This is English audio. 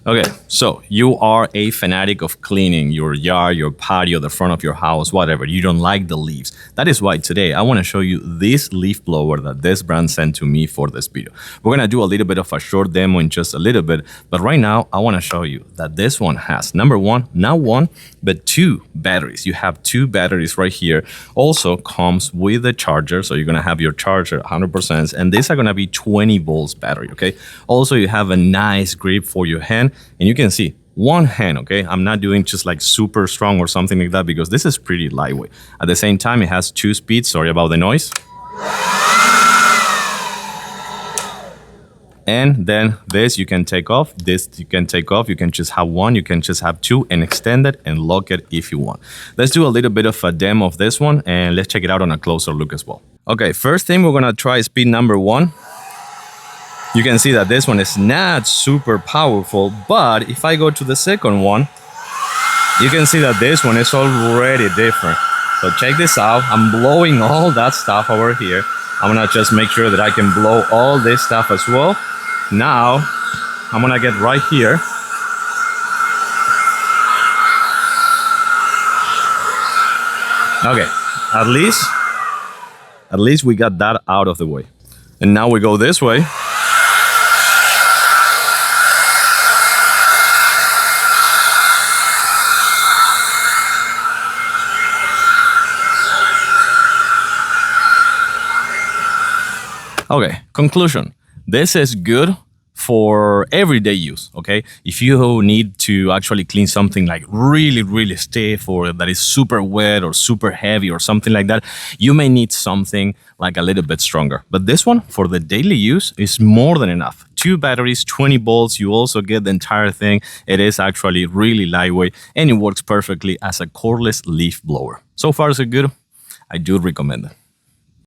Okay, so you are a fanatic of cleaning your yard, your patio, the front of your house, whatever. You don't like the leaves. That is why today I want to show you this leaf blower that this brand sent to me for this video. We're going to do a little bit of a short demo in just a little bit, but right now I want to show you that this one has, number one, not one, but two batteries. You have two batteries right here. Also comes with a charger, so you're going to have your charger 100%, and these are going to be 20 volts battery, okay? Also, you have a nice grip for your hand. And you can see one hand, okay? I'm not doing just like super strong or something like that because this is pretty lightweight. At the same time, it has 2 speeds. Sorry about the noise. And then this you can take off. This you can take off. You can just have one. You can just have two and extend it and lock it if you want. Let's do a little bit of a demo of this one and let's check it out on a closer look as well. Okay, first thing we're gonna try speed number 1. You can see that this one is not super powerful, but if I go to the second one, you can see that this one is already different. So check this out. I'm blowing all that stuff over here. I'm gonna just make sure that I can blow all this stuff as well. Now, I'm gonna get right here. Okay, at least we got that out of the way. And now we go this way. Okay, conclusion. This is good for everyday use, okay? If you need to actually clean something like really stiff or that is super wet or super heavy or something like that, you may need something like a little bit stronger. But this one, for the daily use, is more than enough. 2 batteries, 20 volts, you also get the entire thing. It is actually really lightweight and it works perfectly as a cordless leaf blower. So far, so good. I do recommend it.